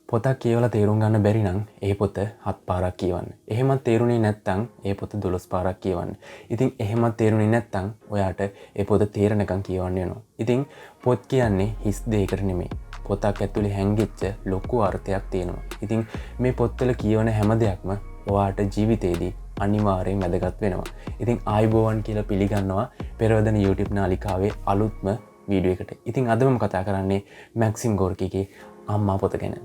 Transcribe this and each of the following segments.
පොතක් කියවලා තේරුම් ගන්න බැරි නම් ඒ පොත 7 පාරක් කියවන්න. එහෙමත් තේරුනේ නැත්නම් ඒ පොත 12 පාරක් කියවන්න. ඉතින් එහෙමත් තේරුනේ නැත්නම් ඔයාට ඒ පොත තේරෙනකන් කියවන්න වෙනවා. ඉතින් පොත් කියන්නේ හිස් දෙයකට නෙමෙයි. පොතක් ඇතුලේ හැංගිච්ච ලොකු අර්ථයක් තියෙනවා. ඉතින් මේ පොත්වල කියවන හැම දෙයක්ම ඔයාට ජීවිතේදී අනිවාර්යෙන් වැදගත් වෙනවා. ඉතින් ආයුබෝවන් කියලා පිළිගන්නවා පෙරවදන YouTube නාලිකාවේ අලුත්ම වීඩියෝ එකට. ඉතින් අද මම කතා කරන්නේ මැක්සිම් ගෝර්කිගේ අම්මා පොත ගැන.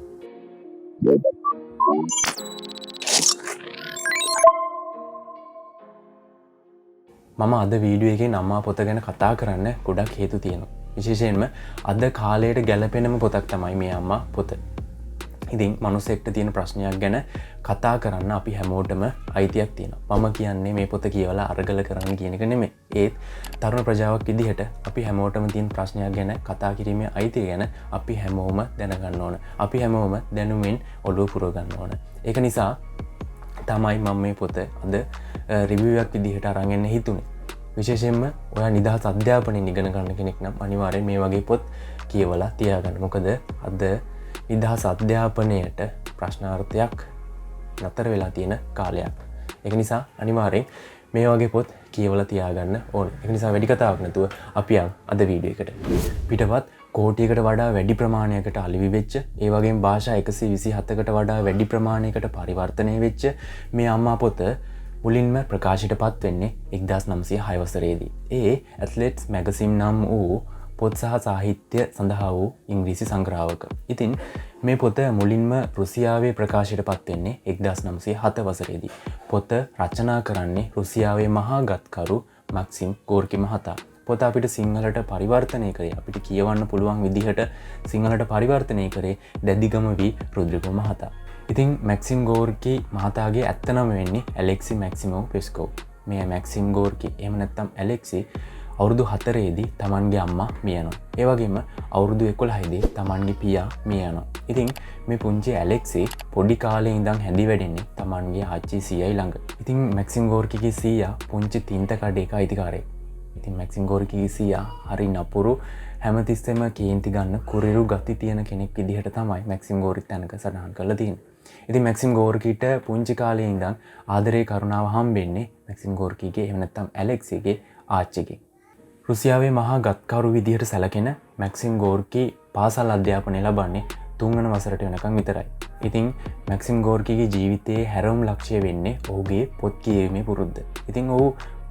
මම අද වීඩියෝ එකේ අම්මා පොත ගැන කතා කරන්න ගොඩක් හේතු තියෙනවා. විශේෂයෙන්ම අද කාලයට ගැලපෙනම පොතක් තමයි මේ අම්මා පොත. ඉතින් මනුස්සයෙක්ට තියෙන ප්‍රශ්නයක් ගැන කතා කරන්න අපි හැමෝටම අයිතියක් තියෙනවා. මම කියන්නේ මේ පොත කියවලා අරගල කරන්න කියන එක නෙමෙයි. ඒත් තරුණ ප්‍රජාවක් විදිහට අපි හැමෝටම තියෙන ප්‍රශ්නයක් ගැන කතා කිරීමේ අයිතිය ගැන අපි හැමෝම දැනගන්න ඕන. අපි හැමෝම දැනුමින් ඔළුව පුරව ගන්න ඕන. ඒක නිසා තමයි මම මේ පොත අද රිවිව් එකක් විදිහට අරන් එන්න හිතුනේ. විශේෂයෙන්ම ඔයා නිදහස් අධ්‍යාපනයෙන් ඉගෙන ගන්න කෙනෙක් නම් අනිවාර්යෙන් මේ වගේ පොත් කියවලා තියාගන්න. මොකද අද නිදහස් අධ්‍යාපනයට ප්‍රශ්නාර්ථයක් නතර වෙලා තියෙන කාලයක්. ඒක නිසා අනිවාර්යෙන් මේ වගේ පොත් කියවලා තියාගන්න ඕනේ. ඒක නිසා වැඩි කතාවක් නැතුව අපි අද වීඩියෝ එකට. පිටපත් කෝටියකට වඩා වැඩි ප්‍රමාණයකට අලිවි වෙච්ච, ඒ වගේම භාෂා 127කට වඩා වැඩි ප්‍රමාණයකට පරිවර්තනය වෙච්ච මේ අම්මා පොත මුලින්ම ප්‍රකාශයටපත් වෙන්නේ 1906 වසරේදී. ඒ ඇත්ලෙට්ස් මැගසින් නම් වූ පොත් සහ සාහිත්‍ය සඳහා වූ ඉංග්‍රීසි සංග්‍රහවක. ඉතින් මේ පොත මුලින්ම රුසියාවේ ප්‍රකාශයට පත් වෙන්නේ 1907 වසරේදී. පොත රචනා කරන්නේ රුසියාවේ මහා ගත්කරු මැක්සිම් ගෝර්කි මහතා. පොත අපිට සිංහලට පරිවර්තනය කරේ, අපිට කියවන්න පුළුවන් විදිහට සිංහලට පරිවර්තනය කරේ දැදිගම වී රුද්‍රිගෝ මහතා. ඉතින් මැක්සිම් ගෝර්කි මහතාගේ ඇත්ත නම වෙන්නේ ඇලෙක්සි මැක්සිමෝ පෙස්කෝව්. මේ මැක්සිම් ගෝර්කි එහෙම නැත්නම් ඇලෙක්සි අවුරුදු 4ේදී තමන්ගේ අම්මා මිය යනවා. ඒ වගේම අවුරුදු 11ේදී තමන්ගේ පියා මිය යනවා. ඉතින් මේ පුංචි ඇලෙක්සි පොඩි කාලේ ඉඳන් හැදි වැඩෙන්නේ තමන්ගේ ආච්චි සීයයි ළඟ. ඉතින් මැක්සිම් ගෝර්කිගේ සීයා පුංචි තින්ත කඩේක අයිතිකාරයෙක්. ඉතින් මැක්සිම් ගෝර්කිගේ සීයා හරි නපුරු, හැමතිස්සෙම කේන්ති ගන්න කුරිරු ගති තියෙන කෙනෙක් විදිහට තමයි මැක්සිම් ගෝර්කි තැනක සඳහන් කරලා තියෙන්නේ. ඉතින් මැක්සිම් ගෝර්කිට පුංචි කාලේ ඉඳන් ආදරේ කරුණාව හම්බෙන්නේ මැක්සිම් ගෝර්කිගේ එහෙම නැත්නම් ඇලෙක්සිගේ ආච්චිගෙන්. රුසියාවේ මහා ගත්කරු විදිහට සැලකෙන මැක්සිම් ගෝර්කි පාසල් අධ්‍යාපනය ලබන්නේ 3 වන වසරට වෙනකන් විතරයි. ඉතින් මැක්සිම් ගෝර්කිගේ ජීවිතයේ හැරවුම් ලක්ෂ්‍ය වෙන්නේ ඔහුගේ පොත් කියවීමේ පුරුද්ද. ඉතින් ඔහු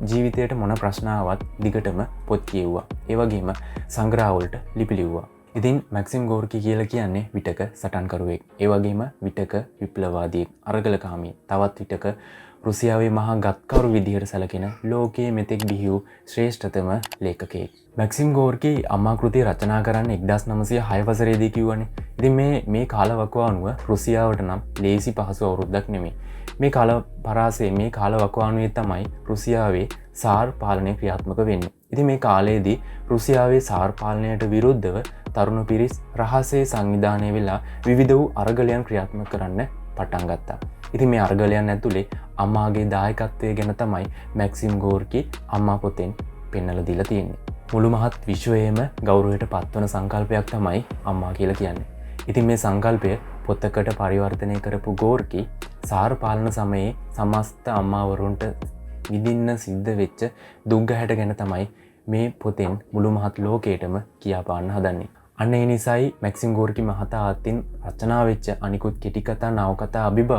ජීවිතයට මොන ප්‍රශ්න ආවත් දිගටම පොත් කියවුවා. ඒ වගේම සංග්‍රහ වලට ලිපි ලිව්වා. ඉතින් මැක්සිම් ගෝර්කි කියලා කියන්නේ විටක සටන්කරුවෙක්. ඒ වගේම විටක විප්ලවවාදියෙක්, අරගලකාමී, තවත් විටක රුසියාවේ මහා ගත්කරු විදිහට සැලකෙන ලෝකයේ මෙතෙක් බිහි වූ ශ්‍රේෂ්ඨතම ලේඛකයෙක්. මැක්සිම් ගෝර්කි අම්මා කෘතිය රචනා කරන්න 1906 වසරේදී කිව්වනේ. ඉතින් මේ කාලවකවානුව රුසියාවට නම් ලේසි පහසු අවුරුද්දක් නෙමෙයි. මේ කාලපරාසයේ මේ කාලවකවානුවේ තමයි රුසියාවේ සාර් පාලනය ක්‍රියාත්මක වෙන්නේ. ඉතින් මේ කාලයේදී රුසියාවේ සාර් පාලනයට විරුද්ධව තරුණ පිරිස් රහසේ සංවිධානය වෙලා විවිධ වූ අරගලයන් ක්‍රියාත්මක කරන්න පටන් ගත්තා. ඉතින් මේ අරගලයන් ඇතුලේ අම්මාගේ දායකත්වය ගැන තමයි මැක්සිම් ගෝර්කි අම්මා පොතෙන් පෙන්වලා දීලා තියෙන්නේ. මුළු මහත් විශ්වයේම ගෞරවයට පත්වන සංකල්පයක් තමයි අම්මා කියලා කියන්නේ. ඉතින් මේ සංකල්පය පොතකට පරිවර්තනය කරපු ගෝර්කි සාර් පාලන සමයේ සමස්ත අම්මාවරුන්ට විඳින්න සිද්ධ වෙච්ච දුක්ගැහැට ගැන තමයි මේ පොතෙන් මුළු මහත් ලෝකයටම කියා පාන්න හදන්නේ. අන්න ඒ නිසායි මැක්සිම් ගෝර්කි මහතා අතින් රචනා වෙච්ච අනිකුත් කෙටිකතා නවකතා අභිබව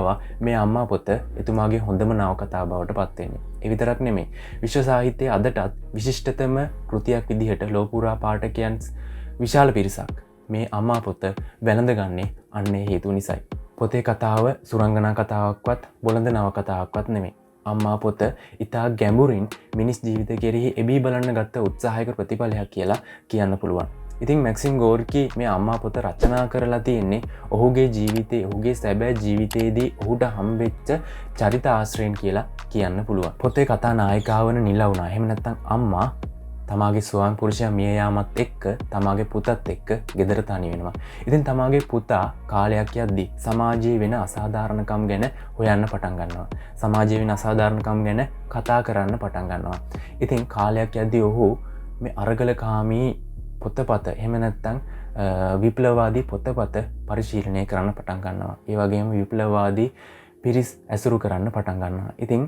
මේ අම්මා පොත එතුමාගේ හොඳම නවකතා බවට පත් වෙන්නේ. ඒ විතරක් නෙමෙයි. විශ්ව සාහිත්‍යයේ අදටත් විශිෂ්ටතම කෘතියක් විදිහට ලෝපුරා පාඨකයන් විශාල පිරිසක් මේ අම්මා පොත වැළඳගන්නේ අන්න ඒ හේතු නිසායි. පොතේ කතාව සුරංගනා කතාවක්වත් බොළඳ නවකතාවක්වත් නෙමෙයි. අම්මා පොත ඉතා ගැඹුරින් මිනිස් ජීවිතය කෙරෙහි එබී බලන්න ගත්ත උත්සාහයක ප්‍රතිඵලයක් කියලා කියන්න පුළුවන්. ඉතින් මැක්සිම් ගෝර්කි මේ අම්මා පොත රචනා කරලා තියෙන්නේ ඔහුගේ ජීවිතයේ, ඔහුගේ සැබෑ ජීවිතයේදී ඔහුට හම්බෙච්ච චරිත ආශ්‍රයෙන් කියලා කියන්න පුළුවන්. පොතේ කතා නායිකාවන නිලවුණා. එහෙම නැත්නම් අම්මා තමාගේ ස්වාමි පුරුෂයා මිය යාමත් එක්ක තමාගේ පුතත් එක්ක ගෙදර තනි වෙනවා. ඉතින් තමාගේ පුතා කාලයක් යද්දී සමාජයේ වෙන අසාධාරණකම් ගැන හොයන්න පටන් ගන්නවා. සමාජයේ වෙන අසාධාරණකම් ගැන කතා කරන්න පටන් ගන්නවා. ඉතින් කාලයක් යද්දී ඔහු මේ අරගලකාමී පොතපත එහෙම නැත්තම් විප්ලවවාදී පොතපත පරිශීලනය කරන්න පටන් ගන්නවා. ඒ වගේම විප්ලවවාදී පිරිස් ඇසුරු කරන්න පටන් ගන්නවා. ඉතින්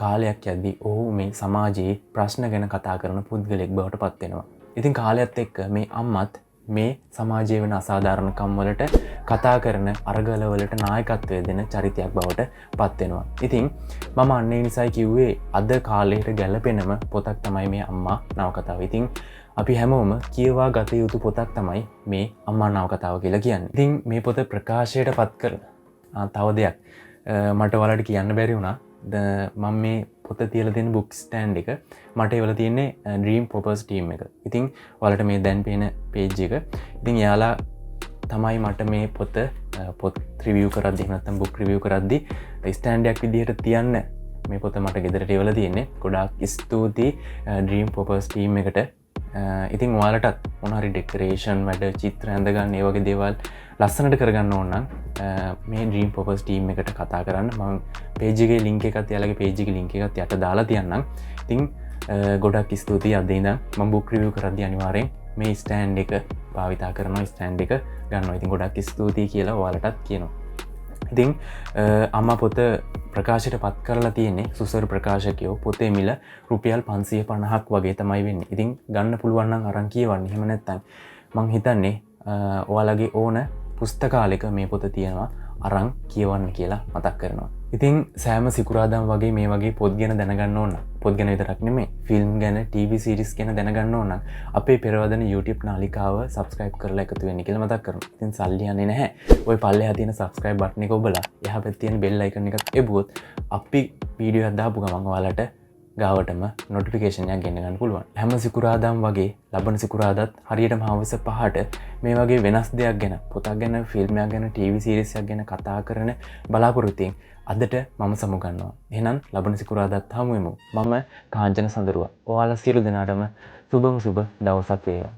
කාලයක් යද්දී ඔහු මේ සමාජයේ ප්‍රශ්න ගැන කතා කරන පුද්ගලෙක් බවට පත් වෙනවා. ඉතින් කාලයත් එක්ක මේ අම්මත් මේ සමාජයේ වෙන අසාධාරණකම් වලට කතා කරන අරගලවලට නායකත්වය දෙන චරිතයක් බවට පත් වෙනවා. ඉතින් මම අන්න ඒ නිසායි කිව්වේ අද කාලයට ගැලපෙනම පොතක් තමයි මේ අම්මා නවකතාව. ඉතින් අපි හැමෝම කියවා ගත යුතු පොතක් තමයි මේ අම්මා නවකතාව කියලා කියන්නේ. ඉතින් මේ පොත ප්‍රකාශයට පත් කරලා තව දෙයක් මට ඔයාලට කියන්න බැරි වුණා. මම මේ පොත තියලා තියෙන බුක් ස්ටෑන්ඩ් එක මට ඒවල තියෙන්නේ ඩ්‍රීම් පොපර්ස් ටීම් එක. ඉතින් ඔයාලට මේ දැන් පේන පේජ් එක. ඉතින් යාලා තමයි මට මේ පොත් රිවිව් කරද්දි නැත්නම් බුක් රිවිව් කරද්දි ස්ටෑන්ඩ් එකක් විදිහට තියන්න මේ පොත මට ගෙදරට එවලා තියෙන්නේ. ගොඩාක් ස්තුතියි ඩ්‍රීම් පොපර්ස් ටීම් එකට. ඉතින් ඔයාලටත් මොන හරි ඩෙකරේෂන් වැඩ චිත්‍ර ඇඳගන්න ඒ වගේ දේවල් ලස්සනට කරගන්න ඕන නම් මේ ඩ්‍රීම් පොපර්ස් ටීම් එකට කතා කරන්න. මම පේජ් එකේ ලින්ක් එකත් යාලගේ පේජ් එකේ ලින්ක් එකත් යට දාලා තියන්නම්. ඉතින් ගොඩක් ස්තුතියි අද ඉඳන් මම බුක් රිවිව් කරද්දී අනිවාර්යෙන් මේ ස්ටෑන්ඩ් එක භාවිතා කරනවා. ස්ටෑන්ඩ් එක ගන්නවා. ඉතින් ගොඩක් ස්තුතියි කියලා ඔයාලටත් කියනවා. ඉතින් අම්මා පොත ප්‍රකාශයට පත් කරලා තියෙන්නේ සුසර ප්‍රකාශකයෝ. පොතේ මිල රුපියල් 550ක් වගේ තමයි වෙන්නේ. ඉතින් ගන්න පුළුවන් නම් අරන් කියවන්න. එහෙම නැත්නම් මං හිතන්නේ ඔයාලගේ ඕන පුස්තකාලයක මේ පොත තියෙනවා අරන් කියවන්න කියලා මතක් කරනවා. ඉතින් සෑම සිකුරාදාම වගේ මේ වගේ පොත් ගැන දැනගන්න ඕන. පොත් ගැන විතරක් නෙමෙයි ෆිල්ම් ගැන TV සීරීස් ගැන දැනගන්න ඕන නම් අපේ පෙරවදන YouTube නාලිකාව subscribe කරලා එකතු වෙන්න කියලා මතක් කරනවා. ඉතින් සල්ලි යන්නේ නැහැ. ওই පල්ලෙහා තියෙන subscribe button එක ඔබලා එහා පැත්තේ තියෙන bell icon එකත් එබුවොත් අපි වීඩියෝ එකක් දාපු ගමන් ඔයාලට ගාවටම නොටිෆිකේෂන් එකක් ගෙන්න ගන්න පුළුවන්. හැම සිකුරාදාම වගේ ලබන සිකුරාදාත් හරියටම හවස 5ට මේ වගේ වෙනස් දෙයක් ගැන පොතක් ගැන ෆිල්ම් එකක් ගැන TV සීරීස් එකක් ගැන කතා කරන බලාපොරොත්තුෙන් අදට මම සමුගන්නවා. එහෙනම් ලබන සිකුරාදාත් හමු වෙමු. මම කාංචන සඳරුවා. ඔයාලා සියලු දෙනාටම සුබම සුබ දවසක් වේවා.